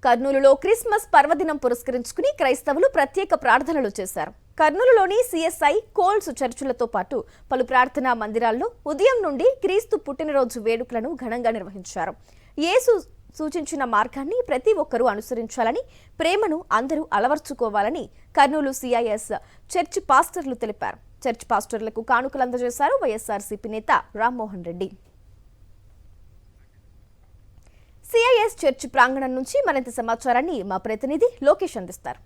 కర్నూలులో క్రిస్మస్ పర్వదినం పురస్కరించుకుని క్రైస్తవులు ప్రత్యేక ప్రార్థనలు చేశారు. కర్నూలులోని సిఎస్ఐ కోల్స్ చర్చిలతో పాటు పలు ప్రార్థనా మందిరాల్లో ఉదయం నుండి క్రీస్తు పుట్టినరోజు వేడుకలను ఘనంగా నిర్వహించారు. యేసు సూచించిన మార్గాన్ని ప్రతి ఒక్కరూ అనుసరించాలని, ప్రేమను అందరూ అలవర్చుకోవాలని కర్నూలు సిఐఎస్ చర్చి పాస్టర్లు తెలిపారు. చర్చి పాస్టర్లకు కానుకలు అందజేశారు వైఎస్ఆర్సీపీ నేత రామ్మోహన్ రెడ్డి. సిఐఎస్ చర్చి ప్రాంగణం నుంచి మరింత సమాచారాన్ని మా ప్రతినిధి లోకేష్ అందిస్తారు.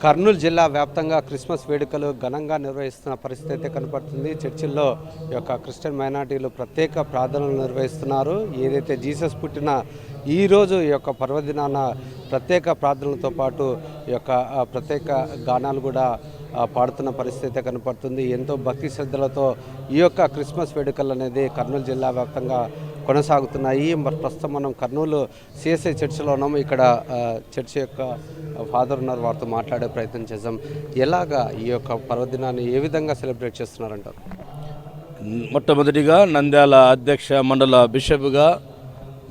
కర్నూలు జిల్లా వ్యాప్తంగా క్రిస్మస్ వేడుకలు ఘనంగా నిర్వహిస్తున్న పరిస్థితి అయితే కనపడుతుంది. చర్చిల్లో ఈ యొక్క క్రిస్టియన్ మైనారిటీలు ప్రత్యేక ప్రార్థనలు నిర్వహిస్తున్నారు. ఏదైతే జీసస్ పుట్టిన ఈరోజు ఈ యొక్క పర్వదినాన ప్రత్యేక ప్రార్థనలతో పాటు ఈ యొక్క ప్రత్యేక గానాలు కూడా పాడుతున్న పరిస్థితి అయితే కనపడుతుంది. ఎంతో భక్తి శ్రద్ధలతో ఈ యొక్క క్రిస్మస్ వేడుకలు అనేది కర్నూలు జిల్లా వ్యాప్తంగా కొనసాగుతున్నాయి. మరి ప్రస్తుతం మనం కర్నూలు సిఎస్ఐ చర్చిలో ఉన్నాము. ఇక్కడ చర్చి యొక్క ఫాదర్ ఉన్నారు, వారితో మాట్లాడే ప్రయత్నం చేద్దాం. ఎలాగా ఈ యొక్క పర్వదినాన్ని ఏ విధంగా సెలబ్రేట్ చేస్తున్నారంటారు? మొట్టమొదటిగా నంద్యాల అధ్యక్ష మండల బిషప్గా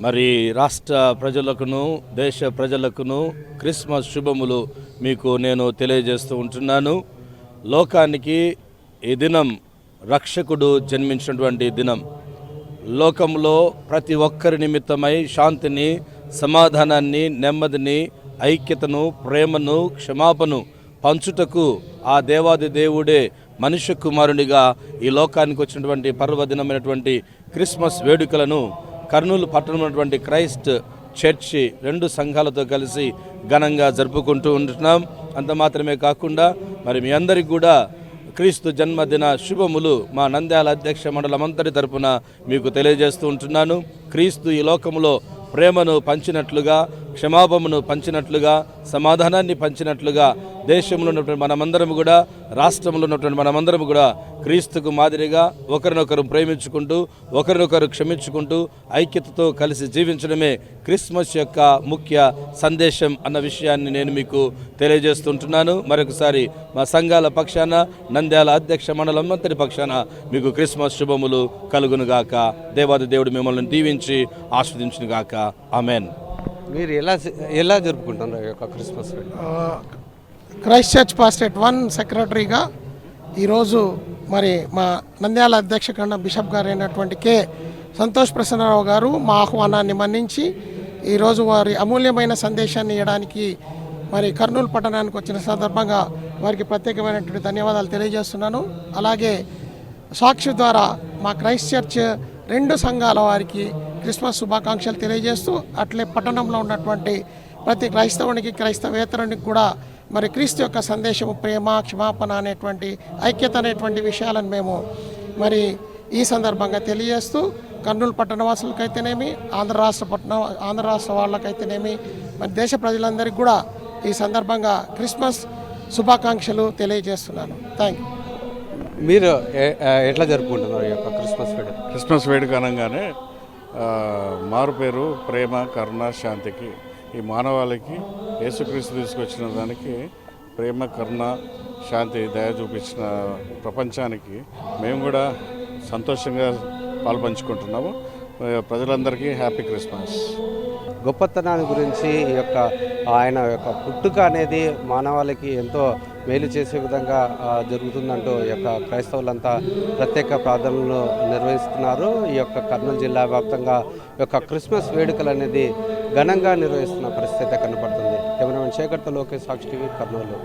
మరి రాష్ట్ర ప్రజలకును దేశ ప్రజలకును క్రిస్మస్ శుభములు మీకు నేను తెలియజేస్తూ ఉంటున్నాను. లోకానికి ఈ దినం రక్షకుడు జన్మించినటువంటి దినం. లోకంలో ప్రతి ఒక్కరి నిమిత్తమై శాంతిని, సమాధానాన్ని, నెమ్మదిని, ఐక్యతను, ప్రేమను, క్షమాపణను పంచుటకు ఆ దేవాది దేవుడే మనుష్య కుమారునిగా ఈ లోకానికి వచ్చినటువంటి పర్వదినమైనటువంటి క్రిస్మస్ వేడుకలను కర్నూలు పట్టణమైనటువంటి క్రైస్ట్ చర్చి 2 సంఘాలతో కలిసి ఘనంగా జరుపుకుంటూ ఉంటున్నాం. అంత మాత్రమే కాకుండా మరి మీ అందరికీ కూడా క్రీస్తు జన్మదిన శుభములు మా నంద్యాల అధ్యక్ష మండలమంతటి తరపున మీకు తెలియజేస్తూ ఉంటున్నాను. క్రీస్తు ఈ లోకములో ప్రేమను పంచినట్లుగా, క్షమాపణను పంచినట్లుగా, సమాధానాన్ని పంచినట్లుగా దేశంలో ఉన్నటువంటి మనమందరం కూడా, రాష్ట్రంలో ఉన్నటువంటి మనమందరం కూడా క్రీస్తుకు మాదిరిగా ఒకరినొకరు ప్రేమించుకుంటూ, ఒకరినొకరు క్షమించుకుంటూ, ఐక్యతతో కలిసి జీవించడమే క్రిస్మస్ యొక్క ముఖ్య సందేశం అన్న విషయాన్ని నేను మీకు తెలియజేస్తుంటున్నాను. మరొకసారి మా సంఘాల పక్షాన, నంద్యాల అధ్యక్ష మండలం అంతటి పక్షాన మీకు క్రిస్మస్ శుభములు కలుగునుగాక. దేవాది దేవుడు మిమ్మల్ని దీవించి ఆస్వాదించునుగాక. ఆమెన్. మీరు ఎలా జరుపుకుంటున్నారు ఈ యొక్క క్రిస్మస్? క్రైస్ట్ చర్చ్ పాస్టరేట్ 1 సెక్రటరీగా ఈరోజు మరి మా నంద్యాల అధ్యక్ష ఖండ బిషప్ గారు అయినటువంటి కె సంతోష్ ప్రసన్నరావు గారు మా ఆహ్వానాన్ని మన్నించి ఈరోజు వారి అమూల్యమైన సందేశాన్ని ఇవ్వడానికి మరి కర్నూలు పట్టణానికి వచ్చిన సందర్భంగా వారికి ప్రత్యేకమైనటువంటి ధన్యవాదాలు తెలియజేస్తున్నాను. అలాగే సాక్షి ద్వారా మా క్రైస్ట్ చర్చ్ 2 సంఘాల వారికి క్రిస్మస్ శుభాకాంక్షలు తెలియజేస్తూ, అట్లే పట్టణంలో ఉన్నటువంటి ప్రతి క్రైస్తవునికి, క్రైస్తవేతరునికి కూడా మరి క్రీస్తు యొక్క సందేశము, ప్రేమ, క్షమాపణ అనేటువంటి ఐక్యత అనేటువంటి విషయాలను మేము మరి ఈ సందర్భంగా తెలియజేస్తూ, కర్నూలు పట్టణ వాసులకైతేనేమి, ఆంధ్ర రాష్ట్ర వాళ్ళకైతేనేమి, మరి దేశ ప్రజలందరికీ కూడా ఈ సందర్భంగా క్రిస్మస్ శుభాకాంక్షలు తెలియజేస్తున్నాను. Thank you. మీరు ఎట్లా జరుపుకుంటున్నారు ఈ యొక్క క్రిస్మస్ వేడుక అనగానే మారు పేరు ప్రేమ, కరుణ, శాంతికి ఈ మానవాళికి యేసుక్రీస్తు తీసుకొచ్చిన దానికి ప్రేమ, కరుణ, శాంతి, దయ చూపించిన ప్రపంచానికి మేము కూడా సంతోషంగా పాల్పంచుకుంటున్నాము. ప్రజలందరికీ హ్యాపీ క్రిస్మస్. గొప్పతనాన్ని గురించి ఈ యొక్క ఆయన యొక్క పుట్టుక అనేది మానవాళికి ఎంతో మేలు చేసే విధంగా జరుగుతుందంటూ ఈ యొక్క క్రైస్తవులంతా ప్రత్యేక ప్రార్థనలు నిర్వహిస్తున్నారు. ఈ యొక్క కర్నూలు జిల్లా వ్యాప్తంగా ఈ యొక్క క్రిస్మస్ వేడుకలు అనేది ఘనంగా నిర్వహిస్తున్న పరిస్థితి కనపడుతుంది. కెమెరామెన్ శేఖర్తో లోకేష్, సాక్షి టీవీ, కర్నూలు.